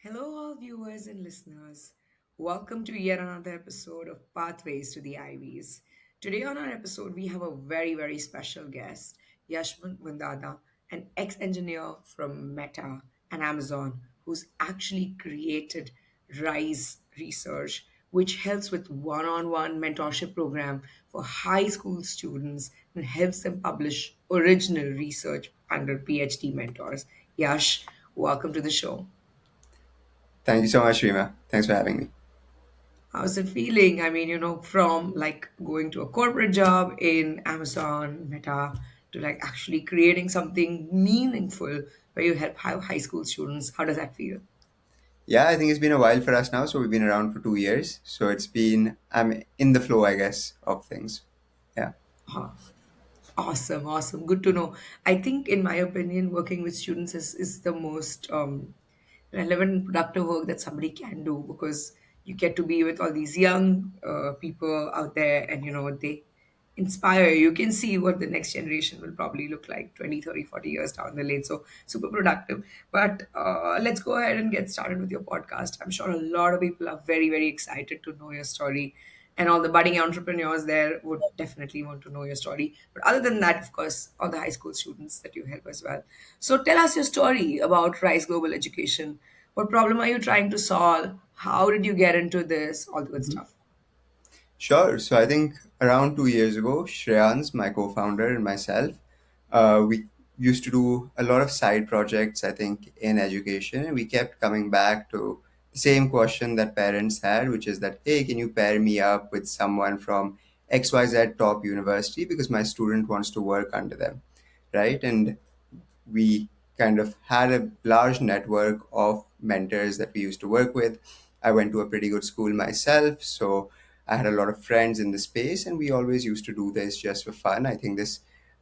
Hello, all viewers and listeners. Welcome to yet another episode of Pathways to the Ivies. Today, on our episode, we have a very special guest, Yash Mundada, an ex engineer from Meta and Amazon, who's actually created RISE Research, which helps with one on one mentorship program for high school students and helps them publish original research under PhD mentors. Yash, welcome to the show. Thank you so much, Rima. Thanks for having me. How's it feeling? I mean, from like going to a corporate job in Amazon, Meta, to like actually creating something meaningful where you help high school students. How does that feel? Yeah, I think it's been a while for us now. So we've been around for 2 years. So I'm in the flow, I guess, of things. Yeah. Ah, awesome. Good to know. I think, in my opinion, working with students is the most relevant and productive work that somebody can do because you get to be with all these young people out there and, they inspire you. You can see what the next generation will probably look like 20, 30, 40 years down the lane. So, super productive. But let's go ahead and get started with your podcast. I'm sure a lot of people are very excited to know your story, and all the budding entrepreneurs there would definitely want to know your story. But other than that, of course, all the high school students that you help as well. So tell us your story about Rise Global Education. What problem are you trying to solve? How did you get into this? All the good Mhm. stuff. Sure. So I think around 2 years ago, Shreyans, my co-founder, and myself, we used to do a lot of side projects, I think, in education. And we kept coming back to the same question that parents had, which is that, hey, can you pair me up with someone from XYZ top university because my student wants to work under them, right? And we kind of had a large network of mentors that we used to work with. I went to a pretty good school myself, so I had a lot of friends in the space, and we always used to do this just for fun. I think this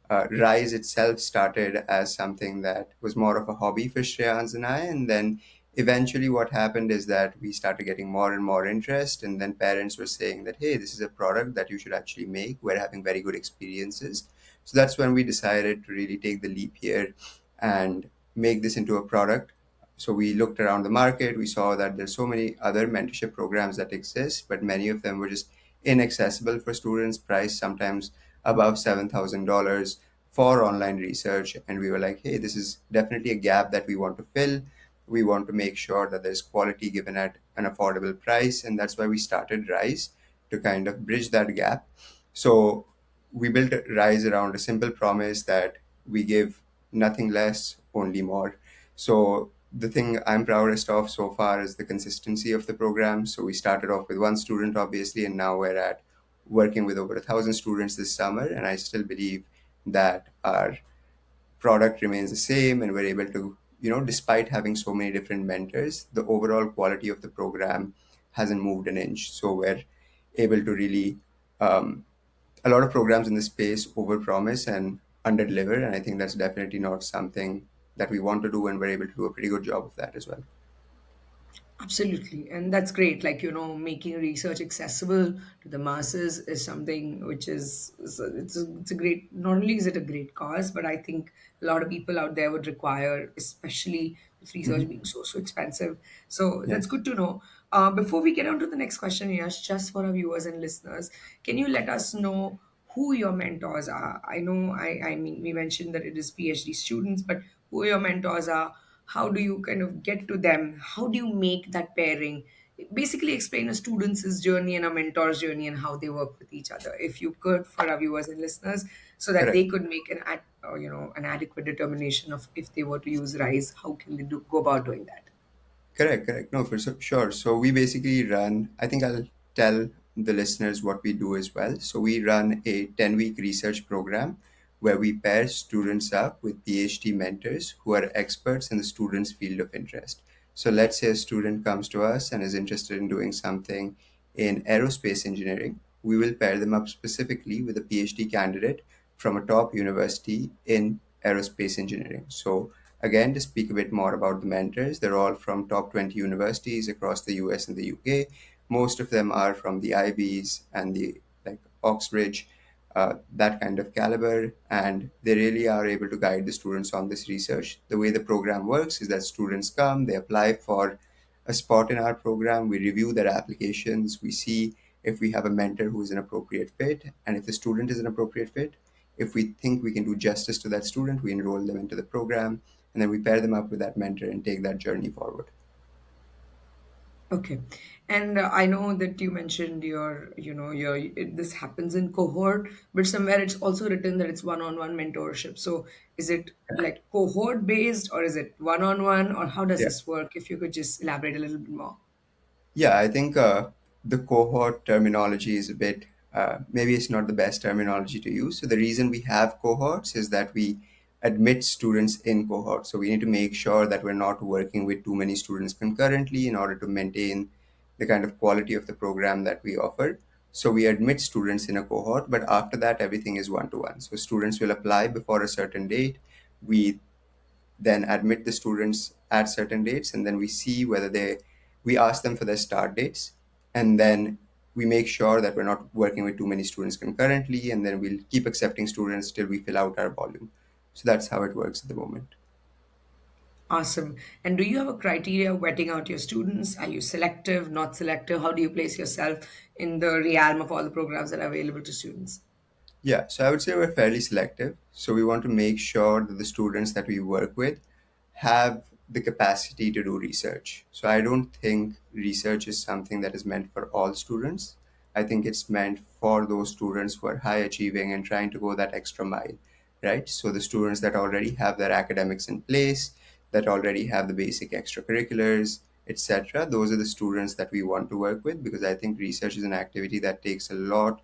Rise itself started as something that was more of a hobby for Shreyans and I, and then eventually what happened is that we started getting more and more interest, and then parents were saying that, hey, this is a product that you should actually make. We're having very good experiences. So that's when we decided to really take the leap here and make this into a product. So we looked around the market, we saw that there's so many other mentorship programs that exist, but many of them were just inaccessible for students, priced sometimes above $7,000 for online research. And we were like, hey, this is definitely a gap that we want to fill. We want to make sure that there's quality given at an affordable price. And that's why we started Rise to kind of bridge that gap. So we built Rise around a simple promise that we give nothing less, only more. So the thing I'm proudest of so far is the consistency of the program. So we started off with one student, obviously, and now we're at working with over 1,000 students this summer. And I still believe that our product remains the same, and we're able to, despite having so many different mentors, the overall quality of the program hasn't moved an inch. So we're able to really um, a lot of programs in this space overpromise and underdeliver, and I think that's definitely not something that we want to do, and we're able to do a pretty good job of that as well. Absolutely. And that's great. Like, making research accessible to the masses is something which it's a great, not only is it a great cause, but I think a lot of people out there would require, especially with research Hmm. being so expensive. So Yeah. that's good to know. Before we get on to the next question, Yash, just for our viewers and listeners, can you let us know who your mentors are? I know, I mean, we mentioned that it is PhD students, but who your mentors are? How do you kind of get to them? How do you make that pairing? Basically explain a student's journey and a mentor's journey and how they work with each other, if you could, for our viewers and listeners, so that they Correct. could make an adequate determination of if they were to use Rise, how can they go about doing that? Correct. No, sure. So we basically run, I think I'll tell the listeners what we do as well. So we run a 10-week research program where we pair students up with PhD mentors who are experts in the student's field of interest. So let's say a student comes to us and is interested in doing something in aerospace engineering. We will pair them up specifically with a PhD candidate from a top university in aerospace engineering. So again, to speak a bit more about the mentors, they're all from top 20 universities across the US and the UK. Most of them are from the Ivies and the like Oxbridge, that kind of caliber, and they really are able to guide the students on this research. The way the program works is that students come, they apply for a spot in our program, we review their applications, we see if we have a mentor who is an appropriate fit, and if the student is an appropriate fit, if we think we can do justice to that student, we enroll them into the program, and then we pair them up with that mentor and take that journey forward. Okay. And I know that you mentioned this happens in cohort, but somewhere it's also written that it's one-on-one mentorship. So is it like cohort based or is it one-on-one or how does Yeah. this work? If you could just elaborate a little bit more. Yeah, I think the cohort terminology is a bit, maybe it's not the best terminology to use. So, the reason we have cohorts is that we admit students in cohorts. So, we need to make sure that we're not working with too many students concurrently in order to maintain the kind of quality of the program that we offer. So, we admit students in a cohort, but after that, everything is one to one. So, students will apply before a certain date. We then admit the students at certain dates, and then we see whether we ask them for their start dates, and then we make sure that we're not working with too many students concurrently, and then we'll keep accepting students till we fill out our volume. So that's how it works at the moment. Awesome. And do you have a criteria vetting out your students? Are you selective, not selective? How do you place yourself in the realm of all the programs that are available to students? Yeah, so I would say we're fairly selective. So we want to make sure that the students that we work with have the capacity to do research. So I don't think research is something that is meant for all students. I think it's meant for those students who are high achieving and trying to go that extra mile, right? So the students that already have their academics in place, that already have the basic extracurriculars, etc. Those are the students that we want to work with because I think research is an activity that takes a lot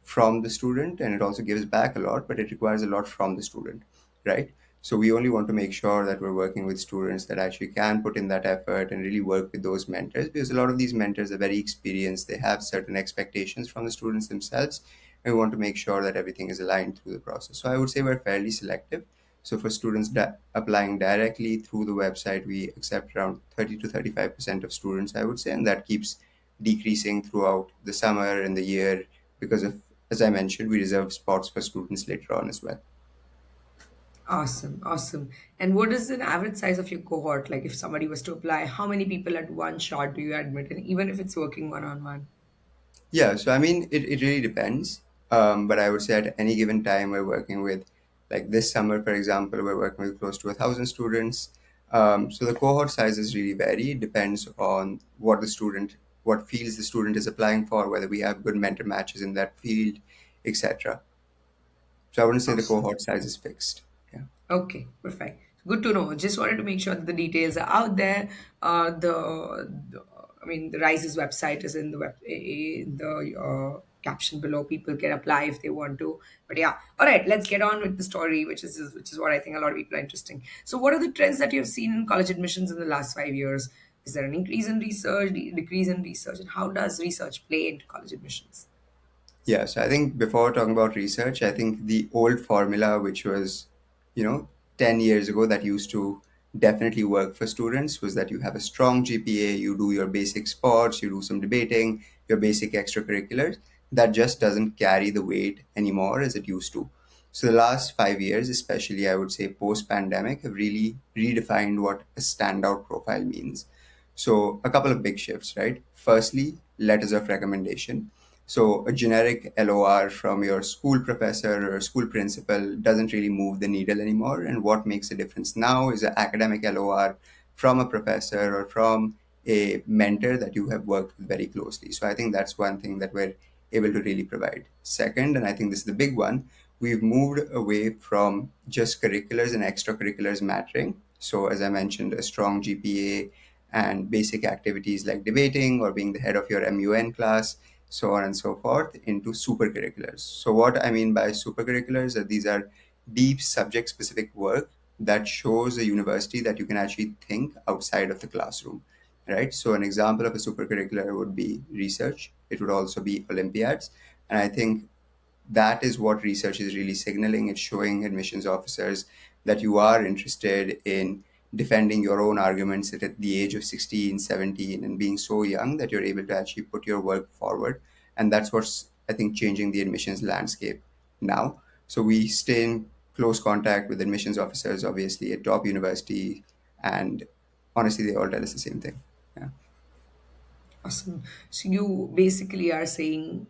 from the student and it also gives back a lot, but it requires a lot from the student, right? So we only want to make sure that we're working with students that actually can put in that effort and really work with those mentors because a lot of these mentors are very experienced. They have certain expectations from the students themselves, and we want to make sure that everything is aligned through the process. So I would say we're fairly selective. So for students applying directly through the website, we accept around 30 to 35% of students, I would say, and that keeps decreasing throughout the summer and the year because of, as I mentioned, we reserve spots for students later on as well. Awesome, awesome. And what is the average size of your cohort? Like if somebody was to apply, how many people at one shot do you admit? And even if it's working one-on-one? Yeah, so I mean, it really depends. But I would say at any given time, we're working with, like this summer, for example, we're working with close to 1,000 students. So the cohort sizes really vary. It depends on what fields the student is applying for, whether we have good mentor matches in that field, etc. So I wouldn't say the Awesome. cohort size is fixed. Yeah. Okay, perfect. Good to know. Just wanted to make sure that the details are out there. I mean, the Rise's website is in the caption below. People can apply if they want to. But yeah, all right. Let's get on with the story, which is what I think a lot of people are interesting. So, what are the trends that you've seen in college admissions in the last 5 years? Is there an increase in research, decrease in research, and how does research play into college admissions? Yeah, so I think before talking about research, I think the old formula, which was, 10 years ago, that used to definitely work for students, was that you have a strong GPA, you do your basic sports, you do some debating, your basic extracurriculars. That just doesn't carry the weight anymore as it used to. So the last 5 years, especially I would say post pandemic, have really redefined what a standout profile means. So a couple of big shifts, right? Firstly, letters of recommendation. So a generic LOR from your school professor or school principal doesn't really move the needle anymore. And what makes a difference now is an academic LOR from a professor or from a mentor that you have worked with very closely. So I think that's one thing that we're able to really provide. Second, and I think this is the big one, we've moved away from just curriculars and extracurriculars mattering. So as I mentioned, a strong GPA and basic activities like debating or being the head of your MUN class, so on and so forth, into supercurriculars. So what I mean by supercurriculars are these are deep subject specific work that shows a university that you can actually think outside of the classroom, right? So an example of a supercurricular would be research. It would also be Olympiads. And I think that is what research is really signaling. It's showing admissions officers that you are interested in defending your own arguments at the age of 16, 17, and being so young that you're able to actually put your work forward. And that's what's, I think, changing the admissions landscape now. So we stay in close contact with admissions officers, obviously, at top university, and honestly, they all tell us the same thing. Yeah. Awesome. So you basically are saying,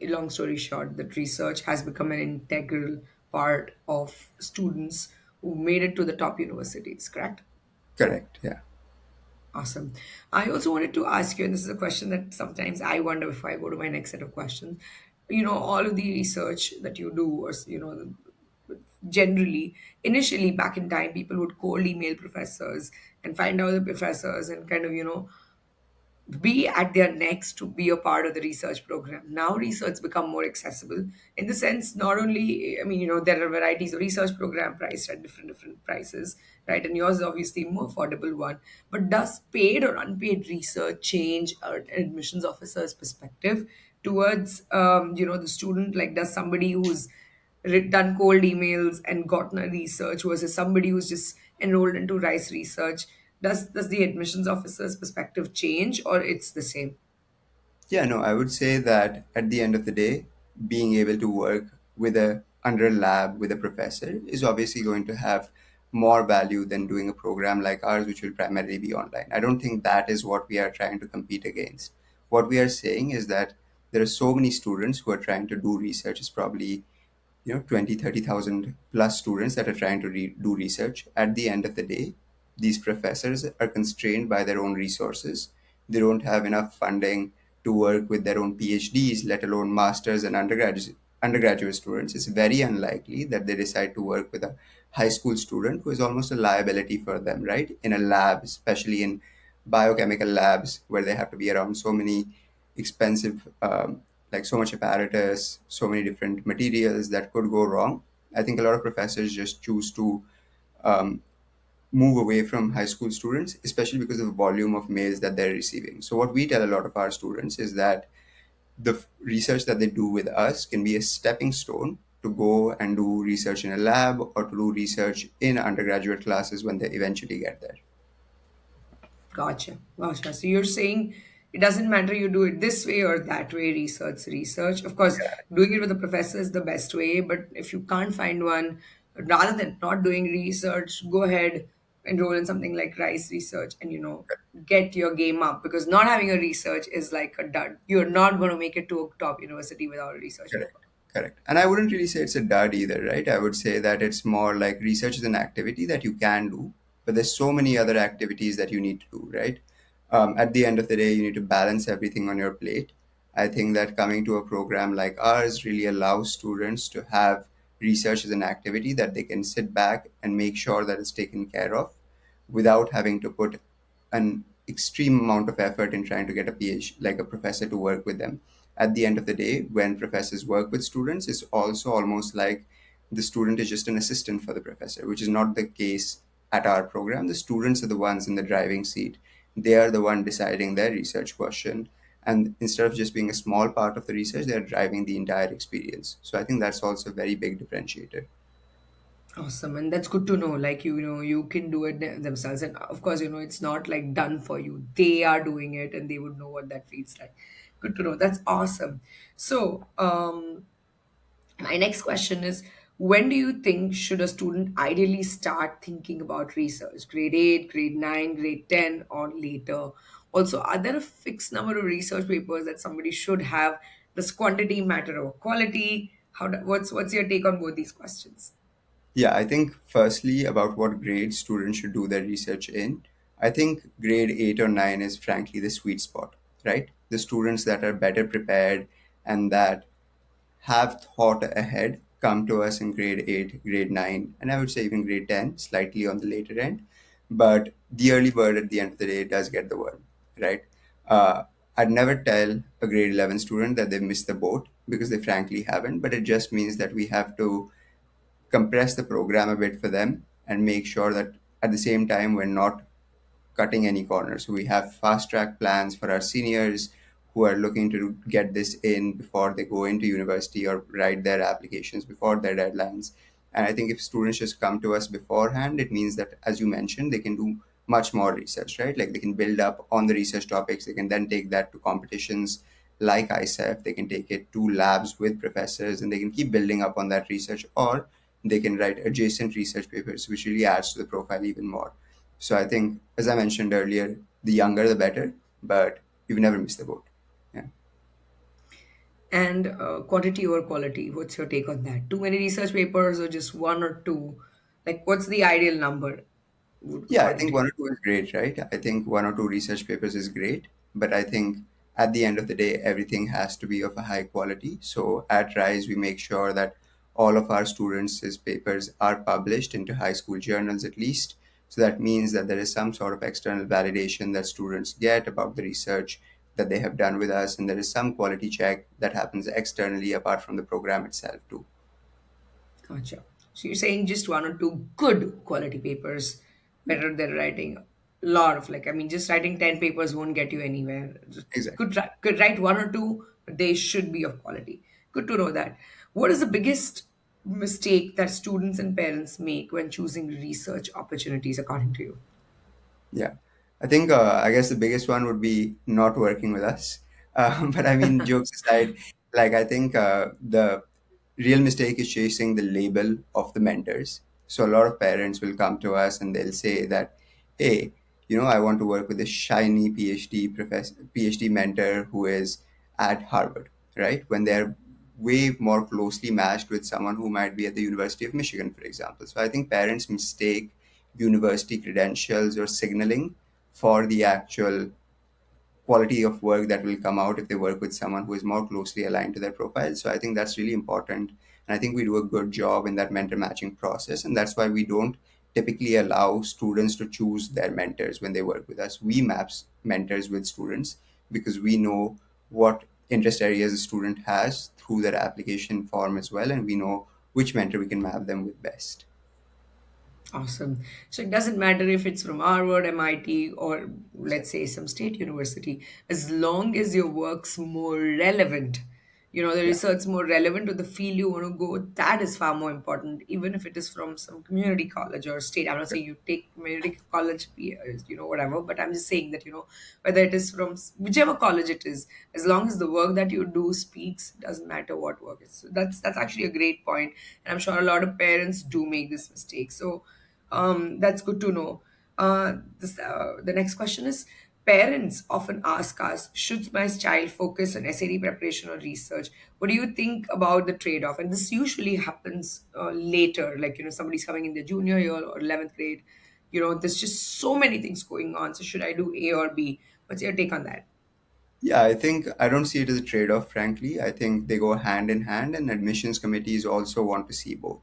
long story short, that research has become an integral part of students who made it to the top universities, correct? Correct. Yeah. Awesome. I also wanted to ask you, and this is a question that sometimes I wonder before I go to my next set of questions. All of the research that you do, or generally, initially back in time, people would cold email professors and find out the professors and kind of, be at their necks to be a part of the research program. Now research become more accessible in the sense, not only, I mean, there are varieties of research program priced at different prices, right? And yours is obviously more affordable one. But does paid or unpaid research change an admissions officer's perspective towards the student? Like, does somebody who's done cold emails and gotten a research versus somebody who's just enrolled into rice research, does the admissions officer's perspective change, or it's the same? Yeah, no, I would say that at the end of the day, being able to work with a under a lab with a professor is obviously going to have more value than doing a program like ours, which will primarily be online. I don't think that is what we are trying to compete against. What we are saying is that there are so many students who are trying to do research. It's probably 20, 30,000 plus students that are trying to do research. At the end of the day, these professors are constrained by their own resources. They don't have enough funding to work with their own PhDs, let alone masters and undergraduate students. It's very unlikely that they decide to work with a high school student who is almost a liability for them, right? In a lab, especially in biochemical labs where they have to be around so many expensive, like so much apparatus, so many different materials that could go wrong. I think a lot of professors just choose to um, move away from high school students, especially because of the volume of mails that they're receiving. So, what we tell a lot of our students is that the research that they do with us can be a stepping stone to go and do research in a lab or to do research in undergraduate classes when they eventually get there. Gotcha. So you're saying it doesn't matter you do it this way or that way, research. Of course, doing it with a professor is the best way, but if you can't find one, rather than not doing research, go ahead, enroll in something like Rice Research and, get your game up, because not having a research is like a dud. You're not going to make it to a top university without a research Correct. paper. Correct. And I wouldn't really say it's a dud either, right? I would say that it's more like research is an activity that you can do, but there's so many other activities that you need to do, right? At the end of the day, you need to balance everything on your plate. I think that coming to a program like ours really allows students to have research as an activity that they can sit back and make sure that it's taken care of without having to put an extreme amount of effort in trying to get a PhD, like a professor to work with them. At the end of the day, when professors work with students, it's also almost like the student is just an assistant for the professor, which is not the case at our program. The students are the ones in the driving seat. They are the one deciding their research question. And instead of just being a small part of the research, they're driving the entire experience. So I think that's also a very big differentiator. Awesome, and that's good to know. Like, you can do it themselves, and of course, it's not like done for you. They are doing it, and they would know what that feels like. Good to know. That's awesome. So, my next question is: when do you think should a student ideally start thinking about research? Grade 8, grade 9, grade 10, or later? Also, are there a fixed number of research papers that somebody should have? Does quantity matter over quality? What's your take on both these questions? Yeah, I think firstly about what grade students should do their research in. I think grade 8 or 9 is frankly the sweet spot, right? The students that are better prepared and that have thought ahead come to us in grade 8, grade 9, and I would say even grade 10, slightly on the later end. But the early bird at the end of the day does get the worm, right? Uh, I'd never tell a grade 11 student that they've missed the boat because they frankly haven't, but it just means that we have to compress the program a bit for them and make sure that at the same time we're not cutting any corners. So we have fast track plans for our seniors who are looking to get this in before they go into university or write their applications before their deadlines. And I think if students just come to us beforehand, it means that, as you mentioned, they can do much more research, right? Like they can build up on the research topics. They can then take that to competitions like ISEF. They can take it to labs with professors and they can keep building up on that research, or they can write adjacent research papers, which really adds to the profile even more. So I think, as I mentioned earlier, the younger the better. But we've never missed the boat. Yeah. And quantity over quality, what's your take on that? Too many research papers or just one or two? Like, what's the ideal number, Yeah, I according think to one you? or two is great, right? I think one or two research papers is great, but I think at the end of the day, everything has to be of a high quality. So at Rise, we make sure that all of our students' papers are published into high school journals at least. So that means that there is some sort of external validation that students get about the research that they have done with us, and there is some quality check that happens externally apart from the program itself too. Gotcha. So you're saying just one or two good quality papers Yeah, better than writing a lot of, like, I mean, just writing 10 papers won't get you anywhere. Just exactly. could write one or two, but they should be of quality. Good to know that. What is the biggest mistake that students and parents make when choosing research opportunities, according to you? Yeah, I think I guess the biggest one would be not working with us. But I mean, jokes aside, like I think the real mistake is chasing the label of the mentors. So a lot of parents will come to us and they'll say that, hey, I want to work with a shiny PhD professor, PhD mentor who is at Harvard, right? When they're way more closely matched with someone who might be at the University of Michigan, for example. So I think parents mistake university credentials or signaling for the actual quality of work that will come out if they work with someone who is more closely aligned to their profile. So I think that's really important. And I think we do a good job in that mentor matching process. And that's why we don't typically allow students to choose their mentors when they work with us. We map mentors with students because we know what interest areas a student has through their application form as well. And we know which mentor we can map them with best. Awesome. So it doesn't matter if it's from Harvard, MIT, or let's Exactly. say some state university, as long as your work's more relevant, the Yeah. research more relevant to the field you want to go, that is far more important, even if it is from some community college or state. I'm not saying you take community college, whatever, but I'm just saying that, whether it is from whichever college it is, as long as the work that you do speaks, doesn't matter what work it is. So that's actually a great point, and I'm sure a lot of parents do make this mistake. So that's good to know. The next question is, parents often ask us, should my child focus on SAT preparation or research? What do you think about the trade off? And this usually happens later, like, somebody's coming in the junior year or 11th grade. There's just so many things going on. So, should I do A or B? What's your take on that? Yeah, I think I don't see it as a trade-off, frankly. I think they go hand in hand, and admissions committees also want to see both,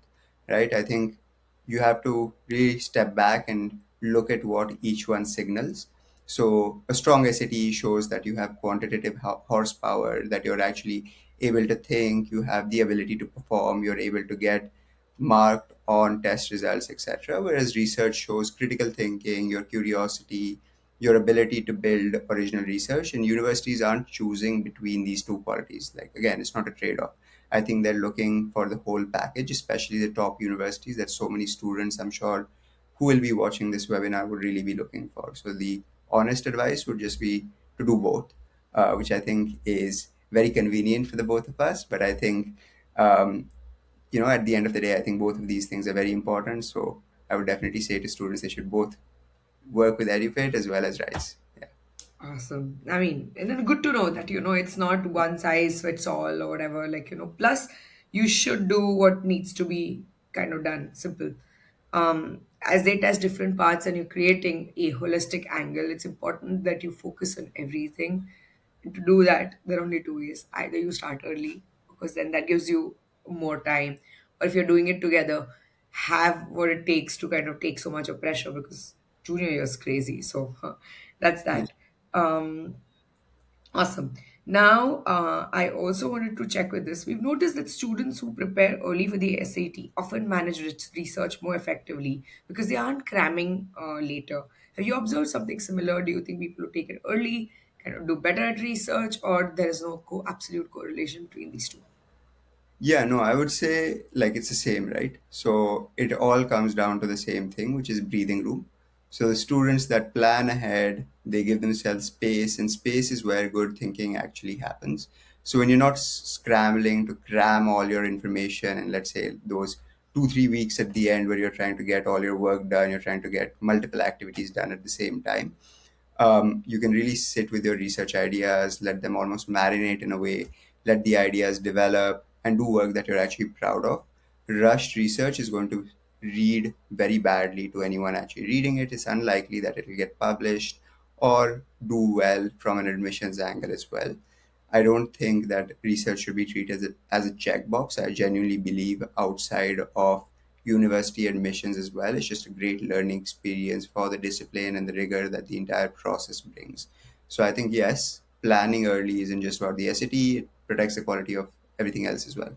right? I think you have to really step back and look at what each one signals. So, a strong SAT shows that you have quantitative horsepower, that you're actually able to think, you have the ability to perform, you're able to get marked on test results, etc. Whereas research shows critical thinking, your curiosity, your ability to build original research, and universities aren't choosing between these two qualities. Like, again, it's not a trade-off. I think they're looking for the whole package, especially the top universities that so many students, I'm sure, who will be watching this webinar would really be looking for. So the honest advice would just be to do both, which I think is very convenient for the both of us. But I think um, at the end of the day, I think both of these things are very important. So I would definitely say to students they should both work with Edufate as well as Rise. Yeah. Awesome. I mean, and then good to know that, it's not one size fits all or whatever. Like, plus you should do what needs to be kind of done. Simple. As they test different parts and you're creating a holistic angle, it's important that you focus on everything. And to do that, there are only two ways. Either you start early, because then that gives you more time, or if you're doing it together, have what it takes to kind of take so much of pressure, because junior year is crazy. So that's Yeah. that. Um, Awesome. Now, I also wanted to check with this. We've noticed that students who prepare early for the SAT often manage research more effectively because they aren't cramming later. Have you observed something similar? Do you think people who take it early kind of do better at research, or there is no absolute correlation between these two? Yeah, no, I would say like it's the same, right? So it all comes down to the same thing, which is breathing room. So the students that plan ahead, they give themselves space, and space is where good thinking actually happens. So when you're not scrambling to cram all your information, and let's say those 2, 3 weeks at the end where you're trying to get all your work done, you're trying to get multiple activities done at the same time, You can really sit with your research ideas, let them almost marinate in a way, let the ideas develop, and do work that you're actually proud of. Rushed research is going to read very badly to anyone actually reading it. It's unlikely that it will get published or do well from an admissions angle as well. I don't think that research should be treated as a checkbox. I genuinely believe outside of university admissions as well, it's just a great learning experience for the discipline and the rigor that the entire process brings. So I think, yes, planning early isn't just about the SAT, it protects the quality of everything else as well.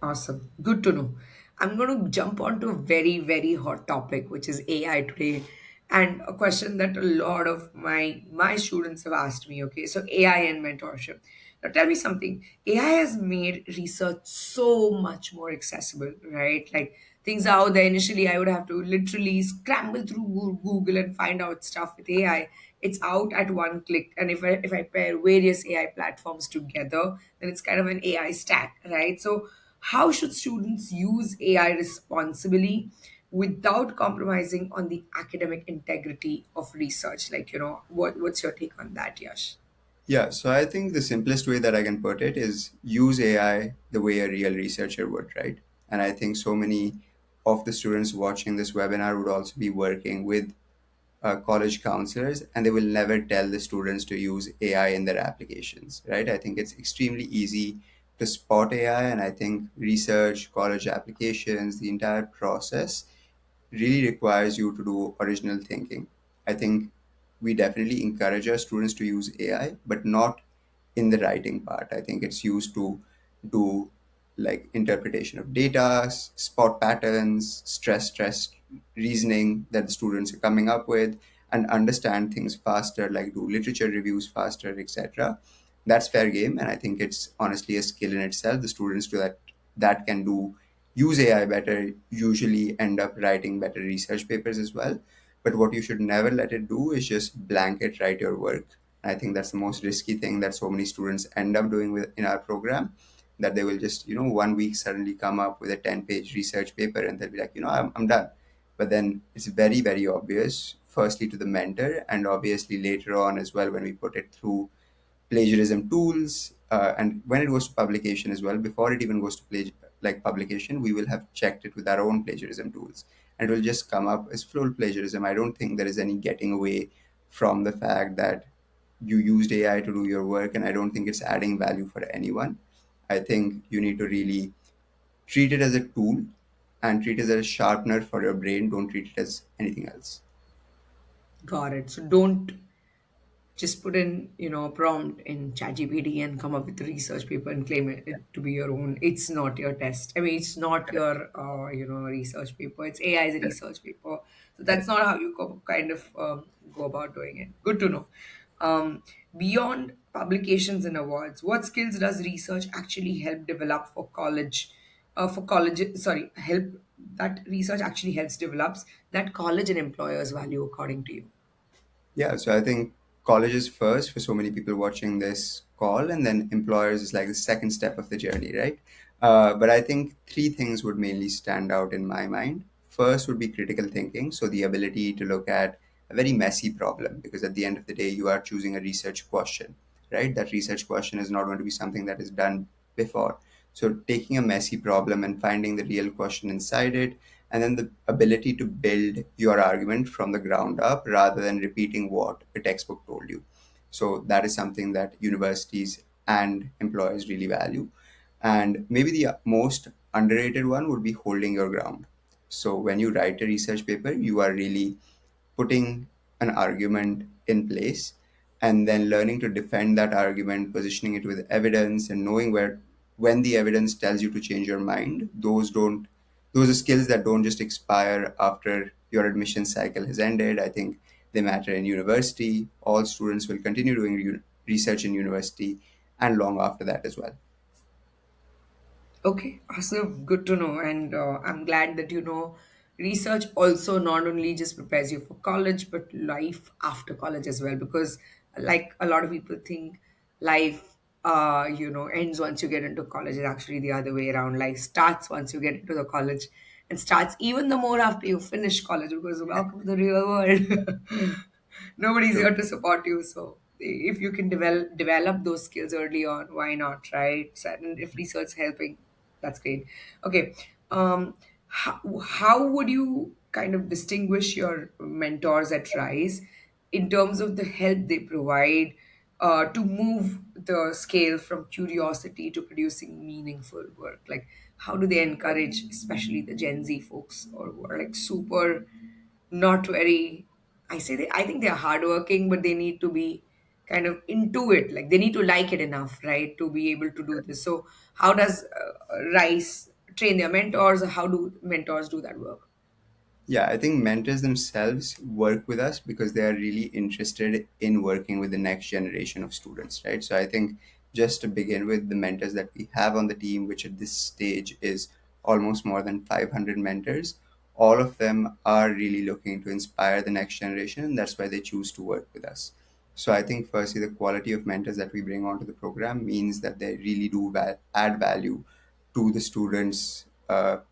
Awesome. Good to know. I'm going to jump onto a very, very hot topic, which is AI today, and a question that a lot of my students have asked me. Okay, so AI and mentorship. Now, tell me something. AI has made research so much more accessible, right? Like things are out there. Initially, I would have to literally scramble through Google and find out stuff. With AI, it's out at one click, and if I pair various AI platforms together, then it's kind of an AI stack, right? So how should students use AI responsibly without compromising on the academic integrity of research? Like, what's your take on that, Yash? Yeah, so I think the simplest way that I can put it is use AI the way a real researcher would, right? And I think so many of the students watching this webinar would also be working with college counselors, and they will never tell the students to use AI in their applications, right? I think it's extremely easy to spot AI, and I think research, college applications, the entire process really requires you to do original thinking. I think we definitely encourage our students to use AI, but not in the writing part. I think it's used to do like interpretation of data, spot patterns, stress reasoning that the students are coming up with, and understand things faster, like do literature reviews faster, etc. That's fair game, and I think it's honestly a skill in itself. The students do that can do use AI better usually end up writing better research papers as well. But what you should never let it do is just blanket write your work. I think that's the most risky thing that so many students end up doing with in our program. That they will just, one week suddenly come up with a 10-page research paper and they'll be like, I'm done. But then it's very, very obvious, firstly to the mentor, and obviously later on as well when we put it through plagiarism tools, and when it goes to publication as well, before it even goes to publication, we will have checked it with our own plagiarism tools, and it will just come up as full plagiarism. I don't think there is any getting away from the fact that you used AI to do your work, and I don't think it's adding value for anyone. I think you need to really treat it as a tool and treat it as a sharpener for your brain. Don't treat it as anything else. Got it. So don't just put in a prompt in ChatGPT and come up with a research paper and claim it to be your own. It's not your test. I mean, it's not your research paper. It's AI's research paper. So that's not how you kind of go about doing it. Good to know. Beyond publications and awards, what skills does research actually help develop for college, sorry, help that research actually helps develops that college and employers value according to you? Yeah, so I think college is first for so many people watching this call, and then employers is like the second step of the journey, right? But I think three things would mainly stand out in my mind. First would be critical thinking, so the ability to look at a very messy problem, because at the end of the day, you are choosing a research question, right? That research question is not going to be something that is done before. So taking a messy problem and finding the real question inside it, and then the ability to build your argument from the ground up rather than repeating what a textbook told you. So that is something that universities and employers really value. And maybe the most underrated one would be holding your ground. So when you write a research paper, you are really putting an argument in place and then learning to defend that argument, positioning it with evidence, and knowing where when the evidence tells you to change your mind. Those are skills that don't just expire after your admission cycle has ended. I think they matter in university. All students will continue doing research in university and long after that as well. Okay, awesome. Good to know. And I'm glad that research also not only just prepares you for college, but life after college as well. Because, like a lot of people think, life, ends once you get into college. It's actually the other way around. Life starts once you get into the college and starts even the more after you finish college because welcome to the real world. Nobody's True. here to support you. So if you can develop those skills early on, why not, right? So, and if research is helping, that's great. Okay. How would you kind of distinguish your mentors at Rise in terms of the help they provide to move the scale from curiosity to producing meaningful work? Like, how do they encourage, especially the Gen Z folks, or who are like super not very, I think they're hardworking, but they need to be kind of into it, like they need to like it enough, right, to be able to do this. So how does Rice train their mentors, or how do mentors do that work? Yeah, I think mentors themselves work with us because they are really interested in working with the next generation of students, right? So I think just to begin with, the mentors that we have on the team, which at this stage is almost more than 500 mentors, all of them are really looking to inspire the next generation, and that's why they choose to work with us. So I think firstly, the quality of mentors that we bring onto the program means that they really do add value to the students'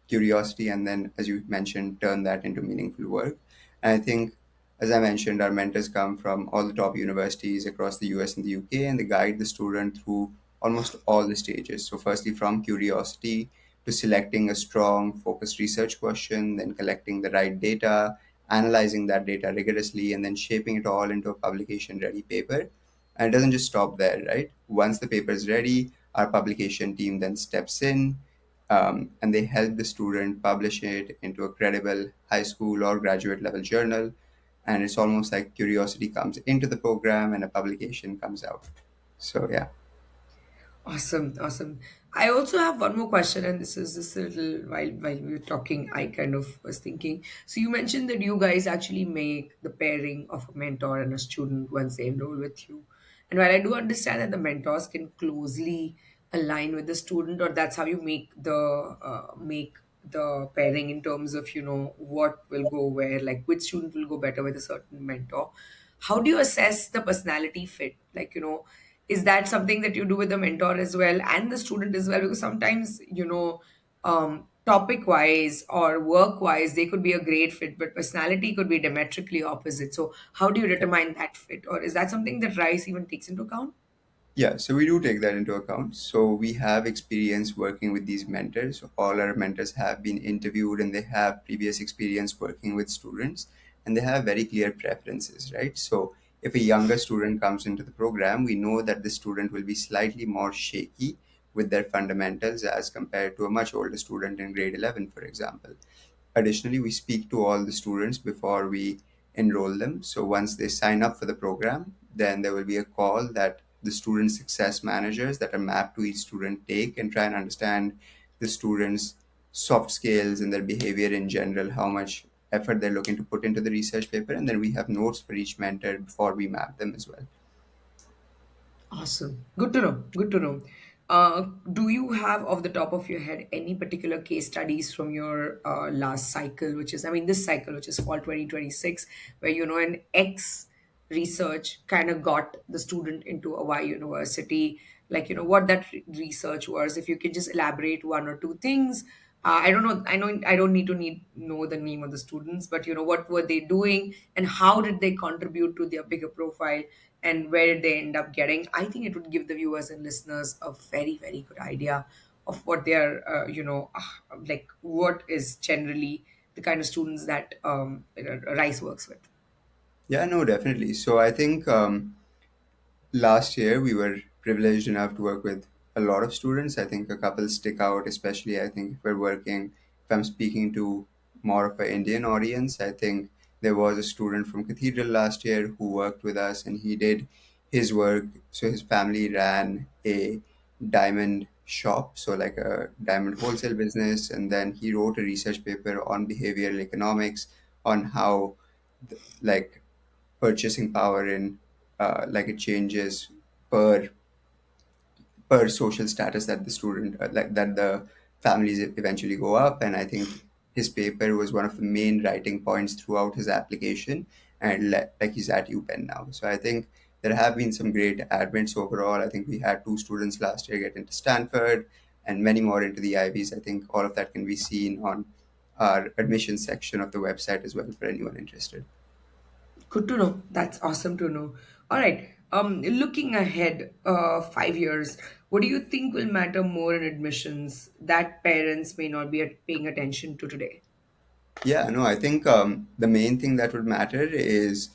curiosity, and then, as you mentioned, turn that into meaningful work. And I think, as I mentioned, our mentors come from all the top universities across the US and the UK, and they guide the student through almost all the stages. So, firstly, from curiosity to selecting a strong, focused research question, then collecting the right data, analyzing that data rigorously, and then shaping it all into a publication ready paper. And it doesn't just stop there, right? Once the paper is ready, our publication team then steps in, and they help the student publish it into a credible high school or graduate level journal. And it's almost like curiosity comes into the program and a publication comes out. So, yeah. Awesome, awesome. I also have one more question, and this is just a little while we were talking, I kind of was thinking. So you mentioned that you guys actually make the pairing of a mentor and a student once they enroll with you. And while I do understand that the mentors can closely align with the student, or that's how you make the pairing in terms of what will go where, like which student will go better with a certain mentor. How do you assess the personality fit? Like is that something that you do with the mentor as well and the student as well? Because sometimes topic wise or work wise they could be a great fit, but personality could be diametrically opposite. So how do you determine that fit, or is that something that Rice even takes into account? Yeah, so we do take that into account. So we have experience working with these mentors. All our mentors have been interviewed and they have previous experience working with students, and they have very clear preferences, right? So if a younger student comes into the program, we know that the student will be slightly more shaky with their fundamentals as compared to a much older student in grade 11, for example. Additionally, we speak to all the students before we enroll them. So once they sign up for the program, then there will be a call that the student success managers that are mapped to each student take and try and understand the students' soft skills and their behavior in general, how much effort they're looking to put into the research paper. And then we have notes for each mentor before we map them as well. Awesome. Good to know. Good to know. Do you have, off the top of your head, any particular case studies from your last cycle, which is, I mean, this cycle, which is fall 2026, where, an ex research kind of got the student into a Y university, like, what that research was? If you could just elaborate one or two things. I don't know. I know I don't need to know the name of the students, but what were they doing and how did they contribute to their bigger profile, and where did they end up getting? I think it would give the viewers and listeners a very, very good idea of what they are, like what is generally the kind of students that Rice works with. Yeah, no, definitely. So I think last year we were privileged enough to work with a lot of students. I think a couple stick out, especially I think if we're working, if I'm speaking to more of an Indian audience, I think there was a student from Cathedral last year who worked with us and he did his work. So his family ran a diamond shop, so like a diamond wholesale business, and then he wrote a research paper on behavioral economics on how like purchasing power in like it changes per social status that the student like that the families eventually go up. And I think his paper was one of the main writing points throughout his application, and like he's at UPenn now. So I think there have been some great admits overall. I think we had two students last year get into Stanford and many more into the Ivies. I think all of that can be seen on our admissions section of the website as well for anyone interested. Good to know. That's awesome to know. All right. Looking ahead, 5 years, what do you think will matter more in admissions that parents may not be paying attention to today? Yeah, no, I think the main thing that would matter is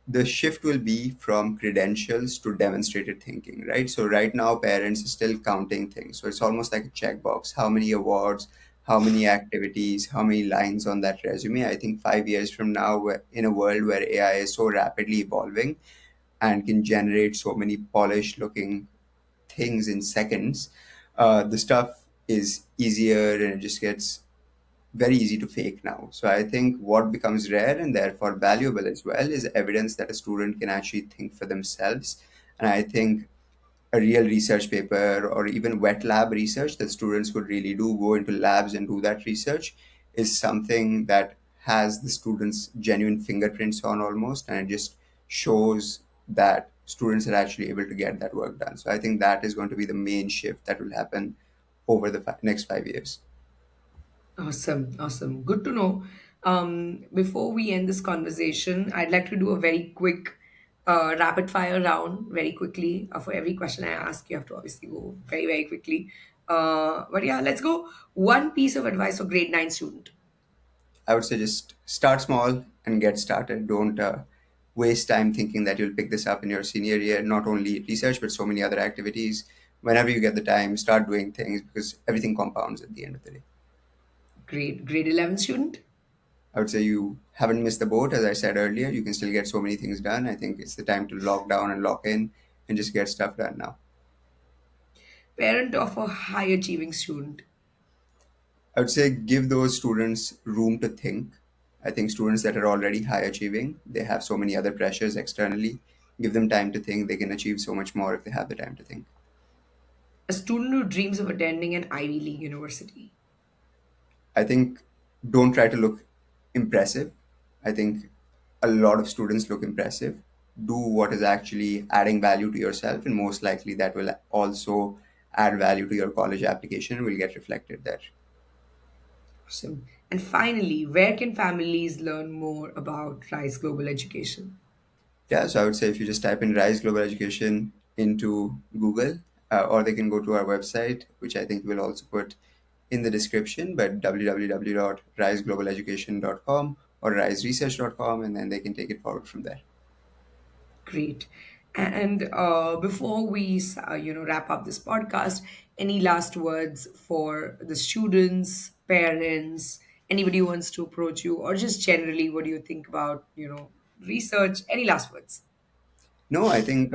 the shift will be from credentials to demonstrated thinking, right? So right now, parents are still counting things. So it's almost like a checkbox. How many awards, how many activities, how many lines on that resume? I think 5 years from now, in a world where AI is so rapidly evolving and can generate so many polished looking things in seconds, the stuff is easier and it just gets very easy to fake now. So I think what becomes rare and therefore valuable as well is evidence that a student can actually think for themselves. And I think a real research paper or even wet lab research that students could really do, go into labs and do that research, is something that has the students' genuine fingerprints on almost, and it just shows that students are actually able to get that work done. So I think that is going to be the main shift that will happen over the next 5 years. Awesome, awesome. Good to know. Before we end this conversation, I'd like to do a very quick rapid fire round very quickly. For every question I ask, you have to obviously go very, very quickly. But yeah, let's go. One piece of advice for grade 9 student. I would say just start small and get started. Don't waste time thinking that you'll pick this up in your senior year. Not only research, but so many other activities. Whenever you get the time, start doing things because everything compounds at the end of the day. Grade 11 student. I would say you haven't missed the boat. As I said earlier, you can still get so many things done. I think it's the time to lock down and lock in and just get stuff done now. Parent of a high achieving student. I would say give those students room to think. I think students that are already high achieving, they have so many other pressures externally. Give them time to think. They can achieve so much more if they have the time to think. A student who dreams of attending an Ivy League university. I think don't try to look impressive. I think a lot of students look impressive. Do what is actually adding value to yourself, and most likely that will also add value to your college application and will get reflected there. Awesome. And finally, where can families learn more about Rise Global Education? Yeah, so I would say if you just type in Rise Global Education into Google, or they can go to our website, which I think we'll also put in the description, but www.riseglobaleducation.com or riseresearch.com, and then they can take it forward from there. Great. And before we, wrap up this podcast, any last words for the students, parents, anybody who wants to approach you, or just generally, what do you think about, research? Any last words? No, I think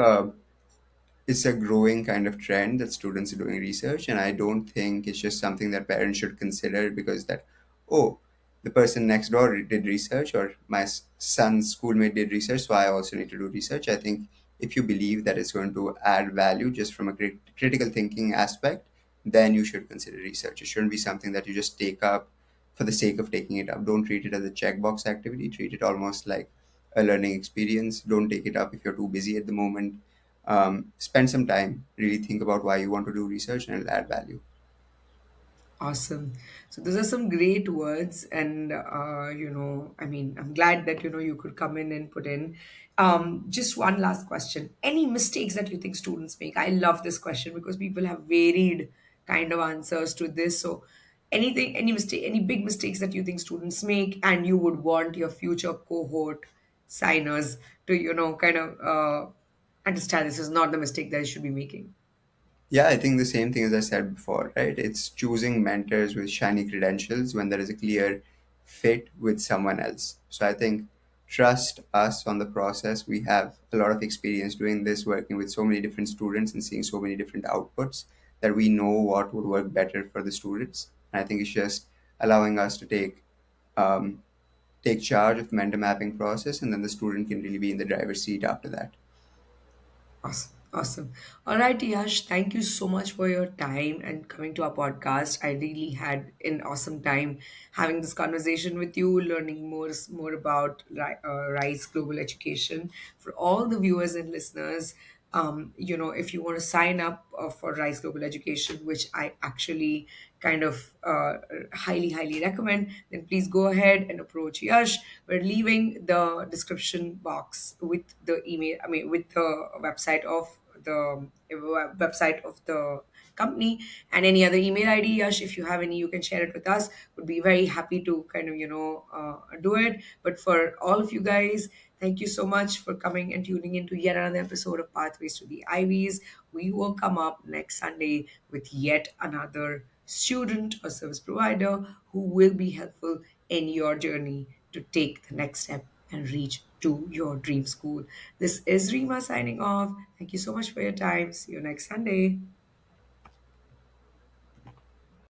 it's a growing kind of trend that students are doing research, and I don't think it's just something that parents should consider because that, oh, the person next door did research or my son's schoolmate did research, so I also need to do research. I think if you believe that it's going to add value just from a critical thinking aspect, then you should consider research. It shouldn't be something that you just take up for the sake of taking it up. Don't treat it as a checkbox activity. Treat it almost like a learning experience. Don't take it up if you're too busy at the moment. Spend some time, really think about why you want to do research, and it'll add value. Awesome. So those are some great words, and I mean, I'm glad that you could come in and put in. Just one last question: any mistakes that you think students make? I love this question because people have varied kind of answers to this. So, anything, any mistake, any big mistakes that you think students make, and you would want your future cohort signers to kind of understand this is not the mistake that you should be making. Yeah, I think the same thing as I said before, right? It's choosing mentors with shiny credentials when there is a clear fit with someone else. So I think trust us on the process. We have a lot of experience doing this, working with so many different students and seeing so many different outputs that we know what would work better for the students. And I think it's just allowing us to um, take charge of the mentor mapping process, and then the student can really be in the driver's seat after that. Awesome. Awesome. All right, Yash, thank you so much for your time and coming to our podcast. I really had an awesome time having this conversation with you, learning more about Rise Global Education. For all the viewers and listeners, If you want to sign up for Rise Global Education, which I actually kind of highly recommend, then please go ahead and approach Yash. We're leaving the description box with the email, I mean, with the website of the company, and any other email ID. Yash, if you have any, you can share it with us. Would be very happy to kind of do it. But for all of you guys, thank you so much for coming and tuning into yet another episode of Pathways to the Ivies. We will come up next Sunday with yet another student or service provider who will be helpful in your journey to take the next step and reach to your dream school. This is Rima signing off. Thank you so much for your time. See you next Sunday.